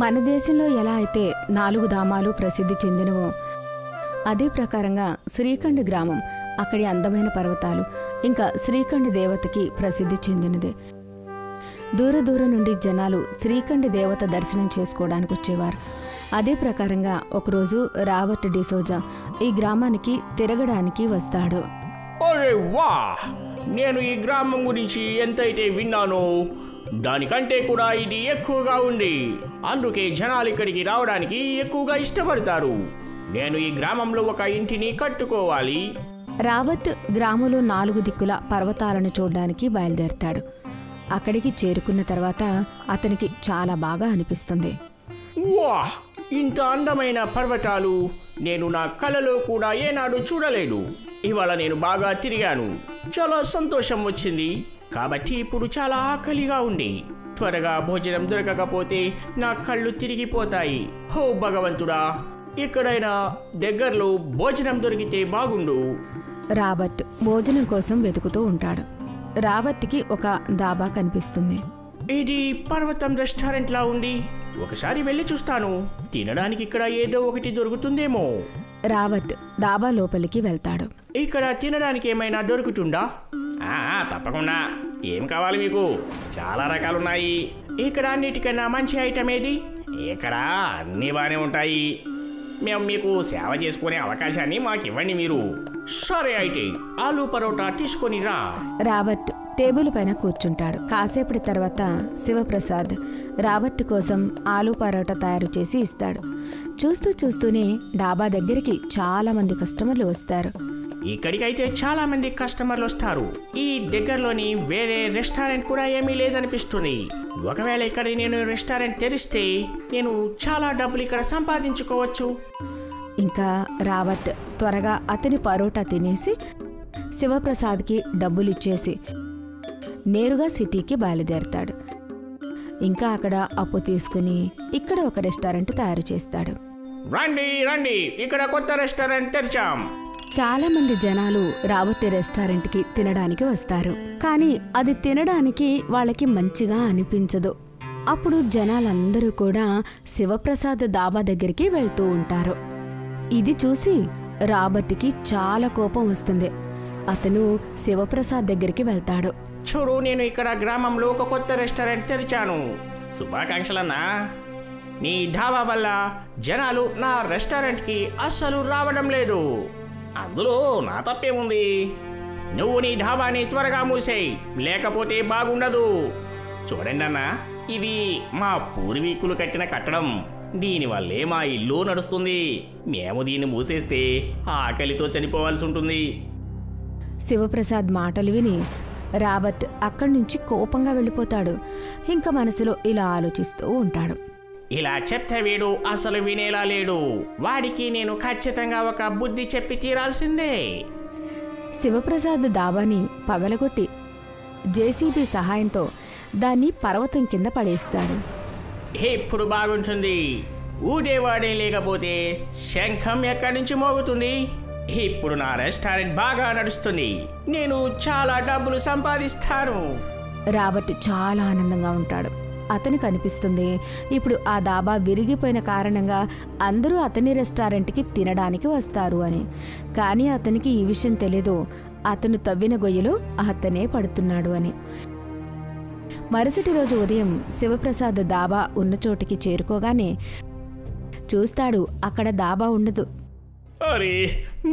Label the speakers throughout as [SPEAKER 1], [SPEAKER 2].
[SPEAKER 1] మన దేశంలో ఎలా అయితే 4 ధామాలు ప్రసిద్ధి చెందినవో అదే ప్రకారంగా శ్రీఖండ్ గ్రామం అక్కడి అందమైన పర్వతాలు ఇంకా శ్రీఖండ్ దేవతకి ప్రసిద్ధి చెందినదే. దూర దూరం నుండి జనాలు శ్రీఖండ్ దేవత దర్శనం చేసుకోవడానికి వచ్చేవారు. అదే ప్రకారంగా ఒకరోజు రాబర్ట్ డిసోజా ఈ గ్రామానికి తిరగడానికి వస్తాడు.
[SPEAKER 2] నేను ఈ గ్రామం గురించి ఎంతైతే విన్నానో దానికంటే కూడా ఇది ఎక్కువగా ఉంది. అందుకే జనాలు ఇక్కడికి రావడానికి ఎక్కువగా ఇష్టపడతారు. నేను ఈ గ్రామంలో ఒక ఇంటిని కట్టుకోవాలి.
[SPEAKER 1] రాబర్ట్ గ్రామంలో 4 దిక్కుల పర్వతాలను చూడడానికి బయలుదేరతాడు. అక్కడికి చేరుకున్న తర్వాత అతనికి చాలా బాగా అనిపిస్తుంది.
[SPEAKER 2] వాహ్, ఇంత అందమైన పర్వతాలు నేను నా కలలో కూడా ఏనాడు చూడలేదు. ఇవాళ నేను బాగా తిరిగాను, చాలా సంతోషం వచ్చింది. కాబట్టి ఇప్పుడు చాలా ఆకలిగా ఉంది. త్వరగా భోజనం దొరకకపోతే నా కళ్ళు తిరిగిపోతాయి. హో భగవంతుడా, ఎక్కడైనా దగ్గరలో భోజనం దొరికితే బాగుండు.
[SPEAKER 1] రాబర్ట్ భోజనం కోసం వెతుకుతూ ఉంటాడు. రాబర్ట్కి ఒక దాబా కనిపిస్తుంది.
[SPEAKER 2] ఇది పర్వతం రెస్టారెంట్ లా ఉంది. ఒకసారి వెళ్ళి చూస్తాను. తినడానికి ఇక్కడ ఏదో ఒకటి దొరుకుతుందేమో.
[SPEAKER 1] రాబర్ట్ దాబా లోపలికి వెళ్తాడు.
[SPEAKER 2] ఇక్కడ తినడానికి ఏమైనా దొరుకుతుందా? తప్పకుండా. ఏం కావాలి మీకు? చాలా రకాలున్నాయి. ఇక్కడ అన్నిటికన్నా మంచి ఐటమ్ ఏది? ఇక్కడ అన్నీ బాగానే ఉంటాయి. మేము మీకు సేవ చేసుకునే అవకాశాన్ని మాకు ఇవ్వండి మీరు. సరే అయితే ఆలూ పరోటా తీసుకొని రా.
[SPEAKER 1] రాబర్ట్ టేబుల్ పైన కూర్చుంటాడు. కాసేపటి తర్వాత శివప్రసాద్ రాబర్ట్ కోసం ఆలూ పరోటా తయారు చేసి ఇస్తాడు. చూస్తూ చూస్తూనే డాబా దగ్గరికి చాలా మంది కస్టమర్లు వస్తారు.
[SPEAKER 2] ఇక్కడికైతే చాలా మంది కస్టమర్లు వస్తారు. ఈ దగ్గరలోని వేరే రెస్టారెంట్ కూడా ఏమీ లేదనిపిస్తుంది. ఒకవేళ ఇక్కడ నేను రెస్టారెంట్ తెరిస్తే నేను చాలా డబ్బులు ఇక్కడ సంపాదించుకోవచ్చు.
[SPEAKER 1] ఇంకా రాబర్ట్ త్వరగా అతని పరోటా తినేసి శివప్రసాద్కి డబ్బులు ఇచ్చేసి నేరుగా సిటీకి బయలుదేరతాడు. ఇంకా అక్కడ అప్పు తీసుకుని ఇక్కడ ఒక రెస్టారెంట్ తయారు చేస్తాడు.
[SPEAKER 2] రండి రండి, ఇక్కడ కొత్త రెస్టారెంట్ తెరిచాం.
[SPEAKER 1] చాలా మంది జనాలు రాబర్ట్ రెస్టారెంట్కి తినడానికి వస్తారు. కానీ అది తినడానికి వాళ్ళకి మంచిగా అనిపించదు. అప్పుడు జనాలందరూ కూడా శివప్రసాద్ దాబా దగ్గరికి వెళ్తూ ఉంటారు. ఇది చూసి రాబర్ట్కి చాలా కోపం వస్తుంది. అతను శివప్రసాద్ దగ్గరికి వెళ్తాడు.
[SPEAKER 2] చూడు, నేను ఇక్కడ గ్రామంలో ఒక కొత్త రెస్టారెంట్ తెరిచాను. శుభాకాంక్షలన్నా. నీ ఢాబా వల్ల జనాలు నా రెస్టారెంట్కి అస్సలు రావడం లేదు. అందులో నా తప్పేముంది? నువ్వు నీ ఢాబాని త్వరగా మూసేయి, లేకపోతే బాగుండదు. చూడండి అన్న, ఇది మా పూర్వీకులు కట్టిన కట్టడం. దీనివల్లే మా ఇల్లు నడుస్తుంది. మేము దీన్ని మూసేస్తే ఆకలితో చనిపోవాల్సి ఉంటుంది.
[SPEAKER 1] శివప్రసాద్ మాటలు విని రాబర్ట్ అక్కడి నుంచి కోపంగా వెళ్ళిపోతాడు. ఇంకా మనసులో ఇలా ఆలోచిస్తూ ఉంటాడు.
[SPEAKER 2] ఇలా చెప్తే వీడు అసలు వినేలా లేడు. వాడికి నేను ఖచ్చితంగా ఒక బుద్ధి చెప్పి తీరాల్సిందే.
[SPEAKER 1] శివప్రసాద్ దాబాని పగలగొట్టి జేసీబీ సహాయంతో దాన్ని పర్వతం కింద పడేస్తాడు.
[SPEAKER 2] ఇప్పుడు బాగుంటుంది. ఊడేవాడే లేకపోతే శంఖం ఎక్కడి నుంచి మోగుతుంది. ఇప్పుడు నా రెస్టారెంట్ బాగా నడుస్తుంది. నేను చాలా డబ్బులు సంపాదిస్తాను.
[SPEAKER 1] రాబర్ట్ చాలా ఆనందంగా ఉంటాడు. అతనికి అనిపిస్తుంది ఇప్పుడు ఆ దాబా విరిగిపోయిన కారణంగా అందరూ అతని రెస్టారెంట్కి తినడానికి వస్తారు అని. కానీ అతనికి ఈ విషయం తెలీదు, అతను తవ్విన గొయ్యలో అతనే పడుతున్నాడు అని. మరుసటి రోజు ఉదయం శివప్రసాద్ దాబా ఉన్న చోటికి చేరుకోగానే చూస్తాడు, అక్కడ దాబా ఉండదు.
[SPEAKER 2] అరే,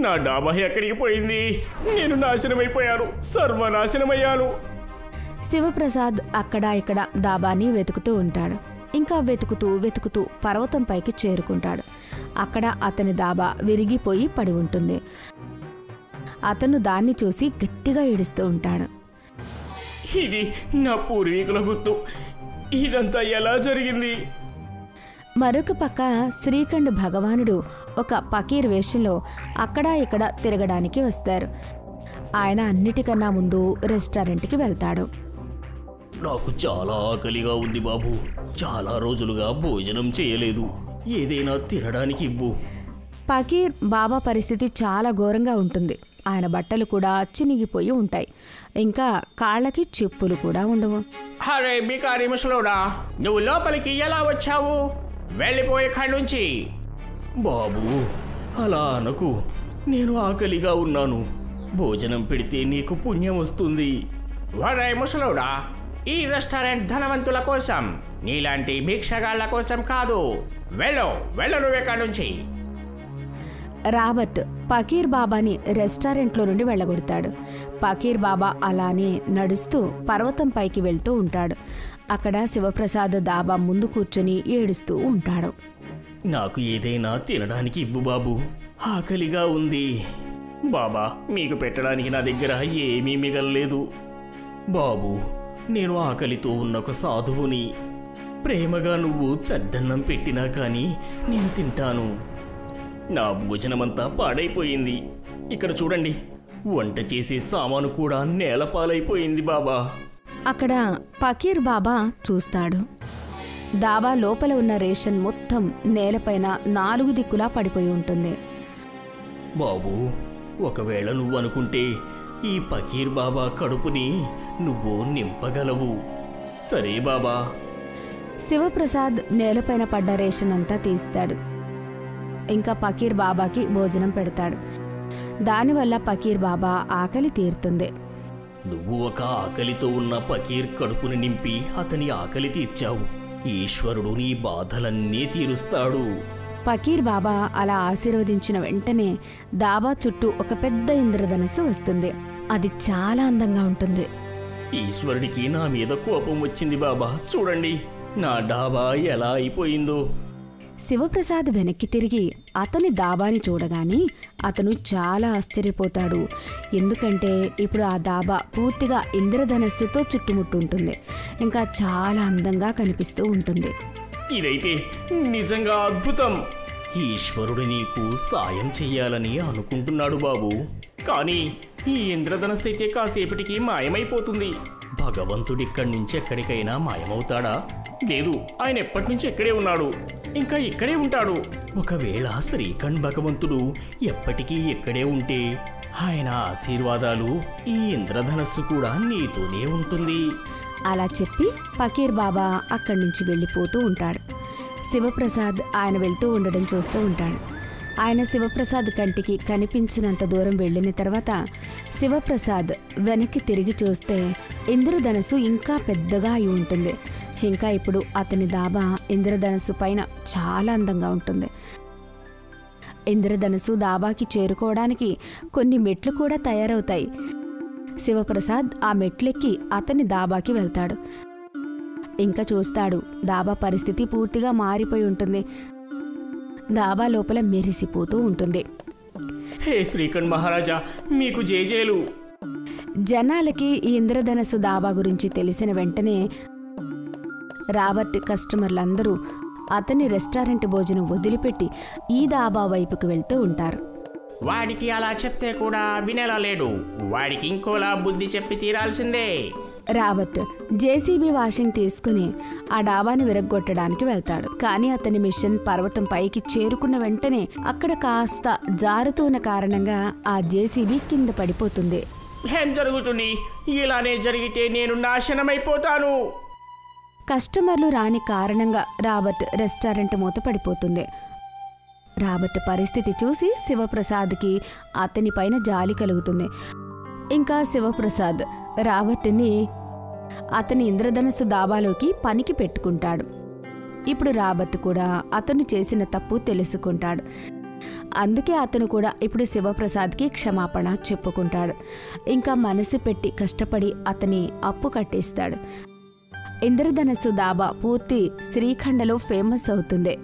[SPEAKER 2] నా డాబా ఎక్కడికి పోయింది? నేను నాశనమైపోయాను, సర్వనాశనమయ్యాను.
[SPEAKER 1] శివప్రసాద్ అక్కడ ఇక్కడ దాబాని వెతుకుతూ ఉంటాడు. ఇంకా వెతుకుతూ పర్వతం పైకి చేరుకుంటాడు. అక్కడ అతని దాబా విరిగిపోయి పడి ఉంటుంది. అతను దాన్ని చూసి గట్టిగా ఏడుస్తూ ఉంటాడు.
[SPEAKER 2] ఇది నా పూర్వీకుల గుర్తు. ఇదంతా ఎలా జరిగింది?
[SPEAKER 1] మరొక పక్క శ్రీఖండ్ భగవానుడు ఒక పకీర్ వేషంలో అక్కడా ఇక్కడ తిరగడానికి వస్తారు. ఆయన అన్నిటికన్నా ముందు రెస్టారెంట్కి వెళ్తాడు.
[SPEAKER 2] నాకు చాలా ఆకలిగా ఉంది బాబు. చాలా రోజులుగా భోజనం చేయలేదు. ఏదైనా తినడానికి ఇవ్వు.
[SPEAKER 1] పకీర్ బాబా పరిస్థితి చాలా ఘోరంగా ఉంటుంది. ఆయన బట్టలు కూడా చినిగిపోయి ఉంటాయి. ఇంకా కాళ్ళకి చెప్పులు కూడా ఉండవు.
[SPEAKER 2] అరే బికారి ముసలోడా, నువ్వు లోపలికి ఎలా వచ్చావు? వెళ్ళిపోయి ఇక్కడి నుంచి. బాబు అలా అనకు, నేను ఆకలిగా ఉన్నాను. భోజనం పెడితే నీకు పుణ్యం వస్తుంది. వరే ముసలోడా, ఈ రెస్టారెంట్ ధనవంతుల కోసం, నీలాంటి భిక్షగాళ్ల కోసం కాదు. వెళ్ళు నువ్వు ఇక్కడి నుంచి.
[SPEAKER 1] రాబర్ట్ పకీర్ బాబాని రెస్టారెంట్లో నుండి వెళ్ళగొడతాడు. పకీర్ బాబా అలానే నడుస్తూ పర్వతం పైకి వెళ్తూ ఉంటాడు. అక్కడ శివప్రసాద్ దాబా ముందు కూర్చొని ఏడుస్తూ ఉంటాడు.
[SPEAKER 2] నాకు ఏదైనా తినడానికి ఇవ్వు బాబు, ఆకలిగా ఉంది. బాబా, మీకు పెట్టడానికి నా దగ్గర ఏమీ మిగల్లేదు. బాబు, నేను ఆకలితో ఉన్న ఒక సాధువుని. ప్రేమగా నువ్వు చద్దన్నం పెట్టినా కానీ నేను తింటాను. నా భోజనమంతా పాడైపోయింది. ఇక్కడ చూడండి, వంట చేసే సామాను కూడా నేలపాలైపోయింది బాబా.
[SPEAKER 1] అక్కడ పకీర్ బాబా చూస్తాడు. దాబా లోపల ఉన్న రేషన్ మొత్తం నేలపైన 4 దిక్కులా పడిపోయి ఉంటుంది.
[SPEAKER 2] బాబు, ఒకవేళ నువ్వు అనుకుంటే ఈ పకీర్ బాబా కడుపుని నువ్వు నింపగలవు. సరే బాబా.
[SPEAKER 1] శివప్రసాద్ నేలపైన పడ్డ రేషన్ అంతా తీస్తాడు. ఇంకా పకీర్ బాబాకి భోజనం పెడతాడు. దానివల్ల పకీర్ బాబా ఆకలి తీరుతుంది.
[SPEAKER 2] నువ్వు ఒక ఆకలితో ఉన్న పకీర్ కడుపుని నింపి అతని ఆకలి తీర్చావు. ఈశ్వరుడు నీ బాధలన్నీ తీరుస్తాడు.
[SPEAKER 1] పకీర్ బాబా అలా ఆశీర్వదించిన వెంటనే దాబా చుట్టూ ఒక పెద్ద ఇంద్రధనస్సు వస్తుంది. అది చాలా అందంగా ఉంటుంది.
[SPEAKER 2] ఈశ్వరుడికి నా మీద కోపం వచ్చింది బాబా. చూడండి నా డాబా ఎలా అయిపోయిందో.
[SPEAKER 1] శివప్రసాద్ వెనక్కి తిరిగి అతని దాబాని చూడగానే అతను చాలా ఆశ్చర్యపోతాడు. ఎందుకంటే ఇప్పుడు ఆ దాబా పూర్తిగా ఇంద్రధనస్సుతో చుట్టుముట్టుంటుంది. ఇంకా చాలా అందంగా కనిపిస్తూ ఉంటుంది.
[SPEAKER 2] ఇదైతే నిజంగా అద్భుతం. ఈశ్వరుడు నీకు సాయం చెయ్యాలని అనుకుంటున్నాడు బాబు. కానీ ఈ ఇంద్రధనస్సు అయితే కాసేపటికి మాయమైపోతుంది. భగవంతుడిక్కడి నుంచి ఎక్కడికైనా మాయమవుతాడా? లేదు, ఆయన ఎప్పటి నుంచి ఇక్కడే ఉన్నాడు, ఇంకా ఇక్కడే ఉంటాడు. ఒకవేళ శ్రీఖండ్ భగవంతుడు ఎప్పటికీ ఇక్కడే ఉంటే ఆయన ఆశీర్వాదాలు ఈ ఇంద్రధనస్సు కూడా నీతోనే ఉంటుంది.
[SPEAKER 1] అలా చెప్పి పకీర్ బాబా అక్కడి నుంచి వెళ్ళిపోతూ ఉంటాడు. శివప్రసాద్ ఆయన వెళ్తూ ఉండడం చూస్తూ ఉంటాడు. ఆయన శివప్రసాద్ కంటికి కనిపించినంత దూరం వెళ్ళిన తర్వాత శివప్రసాద్ వెనక్కి తిరిగి చూస్తే ఇంద్రధనస్సు ఇంకా పెద్దగా అయి ఉంటుంది. ఇంకా ఇప్పుడు అతని దాబా ఇంద్రధనస్సు పైన చాలా అందంగా ఉంటుంది. ఇంద్రధనస్సు దాబాకి చేరుకోవడానికి కొన్ని మెట్లు కూడా తయారవుతాయి. శివప్రసాద్ ఆ మెట్లెక్కి అతని దాబాకి వెళ్తాడు. ఇంకా చూస్తాడు, దాబా పరిస్థితి పూర్తిగా మారిపోయి ఉంటుంది. దాబా లోపల మెరిసిపోతూ ఉంటుంది.
[SPEAKER 2] హే శ్రీఖండ్ మహారాజా, మీకు జేజేలు.
[SPEAKER 1] జనాలకి ఈ ఇంద్రధనస్సు దాబా గురించి తెలిసిన వెంటనే రాబర్ట్ కస్టమర్లందరూ అతని రెస్టారెంట్ భోజనం వదిలిపెట్టి ఈ దాబా వైపుకు వెళ్తూ ఉంటారు.
[SPEAKER 2] వాడికి అలా చెప్తే కూడా వినేలా లేడు. వాడికి ఇంకోలా బుద్ధి చెప్పి తీరాల్సిందే.
[SPEAKER 1] రాబర్ట్ జేసీబీ వాషింగ్ తీసుకుని ఆ డాబాని విరగ్గొట్టడానికి వెళ్తాడు. కానీ అతని మిషన్ పర్వతం పైకి చేరుకున్న వెంటనే అక్కడ కాస్త జారుతూ ఉన్న కారణంగా ఆ జేసీబీ కింద పడిపోతుంది.
[SPEAKER 2] ఏం జరుగుతుంది? ఇలానే జరిగితే నేను నాశనమైపోతాను.
[SPEAKER 1] కస్టమర్లు రాని కారణంగా రాబర్ట్ రెస్టారెంట్ మూత పడిపోతుంది. రాబర్ట్ పరిస్థితి చూసి శివప్రసాద్కి అతని పైన జాలి కలుగుతుంది. ఇంకా శివప్రసాద్ రాబర్ట్ని అతని ఇంద్రధనస్సు దాబాలోకి పనికి పెట్టుకుంటాడు. ఇప్పుడు రాబర్ట్ కూడా అతను చేసిన తప్పు తెలుసుకుంటాడు. అందుకే అతను కూడా ఇప్పుడు శివప్రసాద్కి క్షమాపణ చెప్పుకుంటాడు. ఇంకా మనసు పెట్టి కష్టపడి అతని అప్పు కట్టేస్తాడు. ఇంద్రధనస్సు దాబా పూర్తి శ్రీఖండలో ఫేమస్ అవుతుంది.